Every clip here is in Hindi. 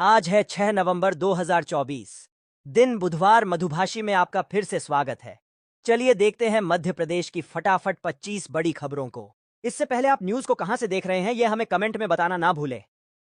आज है 6 नवंबर 2024। दिन बुधवार। मधुभाषी में आपका फिर से स्वागत है। चलिए देखते हैं मध्य प्रदेश की फटाफट 25 बड़ी खबरों को। इससे पहले आप न्यूज को कहां से देख रहे हैं यह हमें कमेंट में बताना ना भूलें।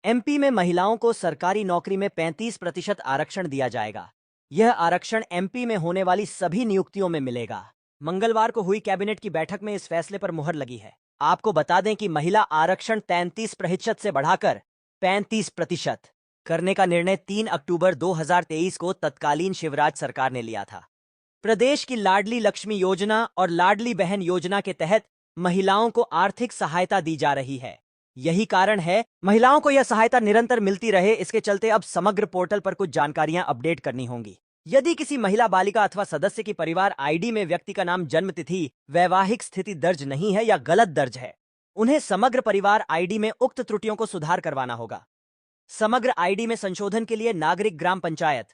एमपी में महिलाओं को सरकारी नौकरी में 35% आरक्षण दिया जाएगा। यह आरक्षण एमपी में होने वाली सभी नियुक्तियों में मिलेगा। मंगलवार को हुई कैबिनेट की बैठक में इस फैसले पर मुहर लगी है। आपको बता दें कि महिला आरक्षण 33% से बढ़ाकर 35% करने का निर्णय 3 अक्टूबर 2023 को तत्कालीन शिवराज सरकार ने लिया था। प्रदेश की लाडली लक्ष्मी योजना और लाडली बहन योजना के तहत महिलाओं को आर्थिक सहायता दी जा रही है। यही कारण है महिलाओं को यह सहायता निरंतर मिलती रहे। इसके चलते अब समग्र पोर्टल पर कुछ जानकारियां अपडेट करनी होंगी। यदि किसी महिला, बालिका अथवा सदस्य की परिवार आईडी में व्यक्ति का नाम, जन्म तिथि, वैवाहिक स्थिति दर्ज नहीं है या गलत दर्ज है, उन्हें समग्र परिवार आईडी में उक्त त्रुटियों को सुधार करवाना होगा। समग्र आईडी में संशोधन के लिए नागरिक ग्राम पंचायत,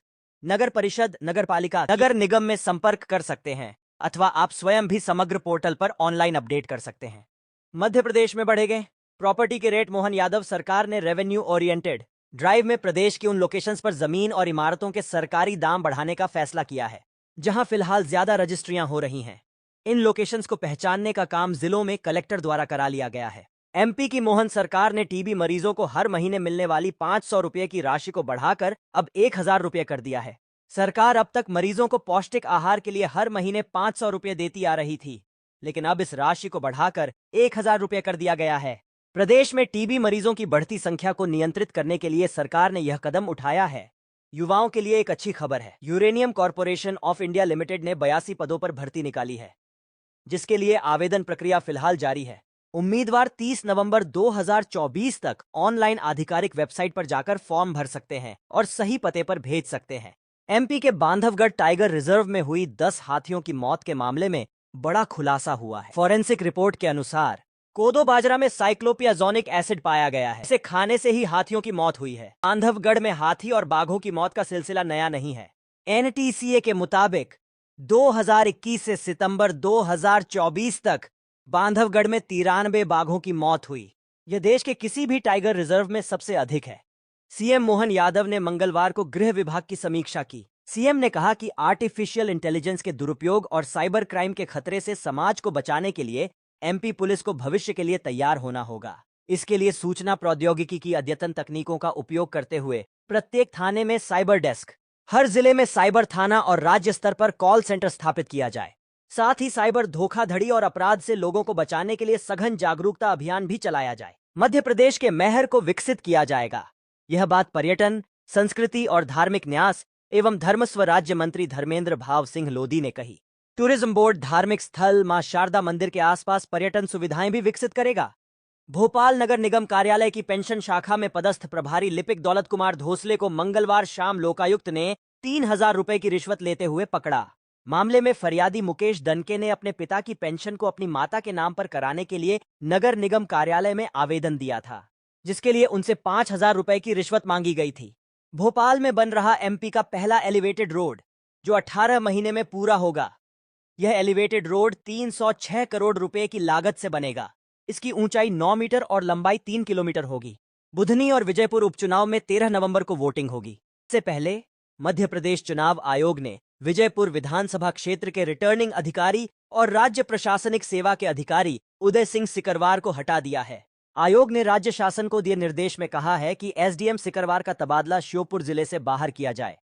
नगर परिषद, नगर पालिका, नगर निगम में संपर्क कर सकते हैं अथवा आप स्वयं भी समग्र पोर्टल पर ऑनलाइन अपडेट कर सकते हैं। मध्य प्रदेश में बढ़ेंगे प्रॉपर्टी के रेट। मोहन यादव सरकार ने रेवेन्यू ओरिएंटेड ड्राइव में प्रदेश की उन लोकेशंस पर जमीन और इमारतों के सरकारी दाम बढ़ाने का फैसला किया है जहां फिलहाल ज्यादा रजिस्ट्रियां हो रही हैं। इन लोकेशंस को पहचानने का काम जिलों में कलेक्टर द्वारा करा लिया गया है। एमपी की मोहन सरकार ने टीबी मरीजों को हर महीने मिलने वाली 500 रुपये की राशि को बढ़ाकर अब 1000 रुपये कर दिया है। सरकार अब तक मरीजों को पौष्टिक आहार के लिए हर महीने 500 रुपये देती आ रही थी, लेकिन अब इस राशि को बढ़ाकर 1000 रुपये कर दिया गया है। प्रदेश में टीबी मरीजों की बढ़ती संख्या को नियंत्रित करने के लिए सरकार ने यह कदम उठाया है। युवाओं के लिए एक अच्छी खबर है। Uranium corporation of India limited ने 82 पदों पर भर्ती निकाली है, जिसके लिए आवेदन प्रक्रिया फिलहाल जारी है। उम्मीदवार 30 नवंबर 2024 तक ऑनलाइन आधिकारिक वेबसाइट पर जाकर फॉर्म भर सकते हैं और सही पते पर भेज सकते हैं। एमपी के बांधवगढ़ टाइगर रिजर्व में हुई 10 हाथियों की मौत के मामले में बड़ा खुलासा हुआ है। फॉरेंसिक रिपोर्ट के अनुसार कोदो बाजरा में साइक्लोपियाजोनिक एसिड पाया गया है। इसे खाने से ही हाथियों की मौत हुई है। बांधवगढ़ में हाथी और बाघों की मौत का सिलसिला नया नहीं है। एनटीसीए के मुताबिक 2021 से सितंबर 2024 तक बांधवगढ़ में 93 बाघों की मौत हुई। यह देश के किसी भी टाइगर रिजर्व में सबसे अधिक है। सीएम मोहन यादव ने मंगलवार को गृह विभाग की समीक्षा की। सीएम ने कहा कि आर्टिफिशियल इंटेलिजेंस के दुरुपयोग और साइबर क्राइम के खतरे से समाज को बचाने के लिए एमपी पुलिस को भविष्य के लिए तैयार होना होगा। इसके लिए सूचना प्रौद्योगिकी की अद्यतन तकनीकों का उपयोग करते हुए प्रत्येक थाने में साइबर डेस्क, हर जिले में साइबर थाना और राज्य स्तर पर कॉल सेंटर स्थापित किया जाए। साथ ही साइबर धोखाधड़ी और अपराध से लोगों को बचाने के लिए सघन जागरूकता अभियान भी चलाया जाए। मध्य प्रदेश के मैहर को विकसित किया जाएगा। यह बात पर्यटन, संस्कृति और धार्मिक न्यास एवं धर्मस्व राज्य मंत्री धर्मेंद्र भाव सिंह लोधी ने कही। टूरिज्म बोर्ड धार्मिक स्थल मां शारदा मंदिर के आसपास पर्यटन सुविधाएं भी विकसित करेगा। भोपाल नगर निगम कार्यालय की पेंशन शाखा में पदस्थ प्रभारी लिपिक दौलत कुमार धोसले को मंगलवार शाम लोकायुक्त ने 3000 रुपए की रिश्वत लेते हुए पकड़ा। मामले में फरियादी मुकेश दनके ने अपने पिता की पेंशन को अपनी माता के नाम पर कराने के लिए नगर निगम कार्यालय में आवेदन दिया था, जिसके लिए उनसे 5000 रुपए की रिश्वत मांगी गई थी। भोपाल में बन रहा एमपी का पहला एलिवेटेड रोड, जो 18 महीने में पूरा होगा। यह एलिवेटेड रोड 306 करोड़ रुपए की लागत से बनेगा। इसकी ऊंचाई 9 मीटर और लंबाई 3 किलोमीटर होगी। बुधनी और विजयपुर उपचुनाव में 13 नवंबर को वोटिंग होगी। इससे पहले मध्य प्रदेश चुनाव आयोग ने विजयपुर विधानसभा क्षेत्र के रिटर्निंग अधिकारी और राज्य प्रशासनिक सेवा के अधिकारी उदय सिंह सिकरवार को हटा दिया है। आयोग ने राज्य शासन को दिए निर्देश में कहा है कि एसडीएम सिकरवार का तबादला श्योपुर जिले से बाहर किया जाए।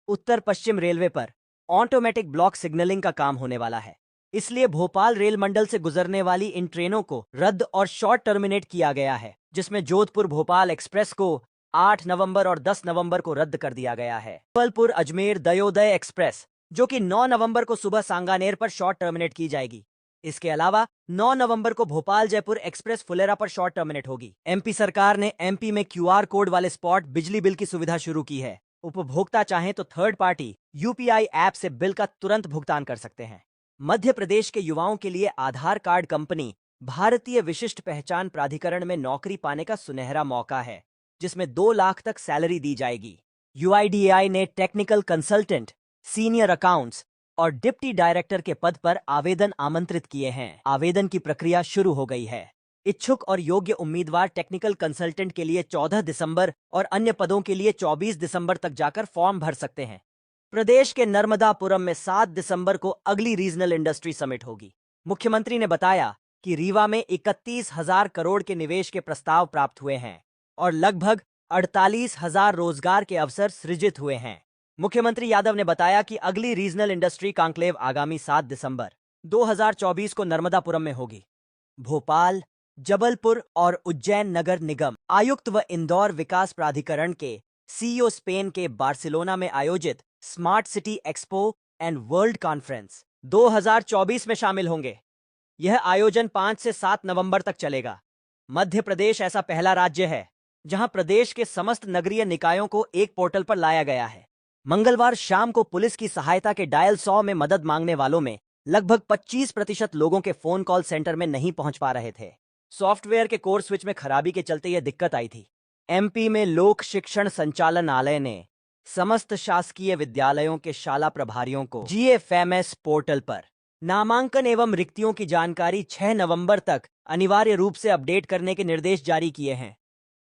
उत्तर पश्चिम रेलवे पर ऑटोमेटिक ब्लॉक सिग्नलिंग का काम होने वाला है, इसलिए भोपाल रेल मंडल से गुजरने वाली इन ट्रेनों को रद्द और शॉर्ट टर्मिनेट किया गया है, जिसमें जोधपुर भोपाल एक्सप्रेस को 8 नवंबर और 10 नवंबर को रद्द कर दिया गया है। जबलपुर अजमेर दयोदय एक्सप्रेस, जो कि 9 नवंबर को सुबह सांगानेर पर शॉर्ट टर्मिनेट की जाएगी। इसके अलावा 9 नवंबर को भोपाल जयपुर एक्सप्रेस फुलेरा पर शॉर्ट टर्मिनेट होगी। एमपी सरकार ने एमपी में क्यूआर कोड वाले स्पॉट बिजली बिल की सुविधा शुरू की है। उपभोक्ता चाहें तो थर्ड पार्टी यूपीआई ऐप से बिल का तुरंत भुगतान कर सकते हैं। मध्य प्रदेश के युवाओं के लिए आधार कार्ड कंपनी भारतीय विशिष्ट पहचान प्राधिकरण में नौकरी पाने का सुनहरा मौका है, जिसमें 2 लाख तक सैलरी दी जाएगी। यूआईडीएआई ने टेक्निकल कंसल्टेंट, सीनियर अकाउंट्स और डिप्टी डायरेक्टर के पद पर आवेदन आमंत्रित किए हैं। आवेदन की प्रक्रिया शुरू हो गई है। इच्छुक और योग्य उम्मीदवार टेक्निकल कंसल्टेंट के लिए 14 दिसंबर और अन्य पदों के लिए 24 दिसंबर तक जाकर फॉर्म भर सकते हैं। प्रदेश के नर्मदापुरम में 7 दिसंबर को अगली रीजनल इंडस्ट्री समिट होगी। मुख्यमंत्री ने बताया कि रीवा में 31,000 करोड़ के निवेश के प्रस्ताव प्राप्त हुए हैं और लगभग 48,000 रोजगार के अवसर सृजित हुए हैं। मुख्यमंत्री यादव ने बताया कि अगली रीजनल इंडस्ट्री कॉन्क्लेव आगामी 7 दिसंबर 2024 को नर्मदापुरम में होगी। भोपाल, जबलपुर और उज्जैन नगर निगम आयुक्त व इंदौर विकास प्राधिकरण के सीईओ स्पेन के बार्सिलोना में आयोजित smart city expo and world conference 2024 में शामिल होंगे। यह आयोजन 5 से 7 नवंबर तक चलेगा। मध्य प्रदेश ऐसा पहला राज्य है जहां प्रदेश के समस्त नगरीय निकायों को एक पोर्टल पर लाया गया है। मंगलवार शाम को पुलिस की सहायता के डायल 100 में मदद मांगने वालों में लगभग 25% लोगों के फोन कॉल सेंटर में नहीं पहुंच पा रहे थे। सॉफ्टवेयर के कोर स्विच में खराबी के चलते यह दिक्कत आई थी। एमपी में लोक शिक्षण संचालनालय ने समस्त शासकीय विद्यालयों के शाला प्रभारियों को GFMS पोर्टल पर नामांकन एवं रिक्तियों की जानकारी 6 नवंबर तक अनिवार्य रूप से अपडेट करने के निर्देश जारी किए हैं।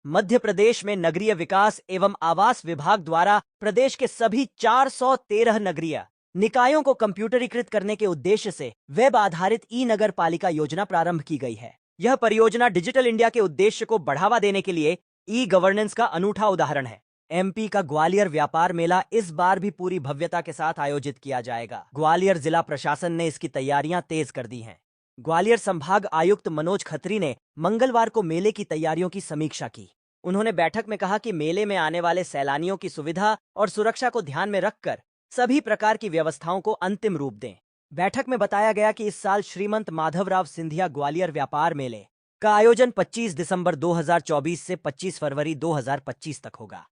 मध्य प्रदेश में नगरीय विकास एवं आवास विभाग द्वारा प्रदेश के सभी 413 नगरीय निकायों को कंप्यूटरीकृत करने के उद्देश्य से वेब आधारित ई नगर पालिका योजना प्रारंभ की गई है। यह परियोजना डिजिटल इंडिया के उद्देश्य को बढ़ावा देने के लिए ई गवर्नेंस का अनूठा उदाहरण है। एमपी का ग्वालियर व्यापार मेला इस बार भी पूरी भव्यता के साथ आयोजित किया जाएगा। ग्वालियर जिला प्रशासन ने इसकी तैयारियां तेज कर दी हैं। ग्वालियर संभाग आयुक्त मनोज खत्री ने मंगलवार को मेले की तैयारियों की समीक्षा की। उन्होंने बैठक में कहा कि मेले में आने वाले सैलानियों की सुविधा और सुरक्षा को ध्यान में रखकर सभी प्रकार की व्यवस्थाओं को अंतिम रूप दें। बैठक में बताया गया कि इस साल श्रीमंत माधवराव सिंधिया ग्वालियर व्यापार मेले का आयोजन 25 दिसंबर 2024 से 25 फरवरी 2025 तक होगा।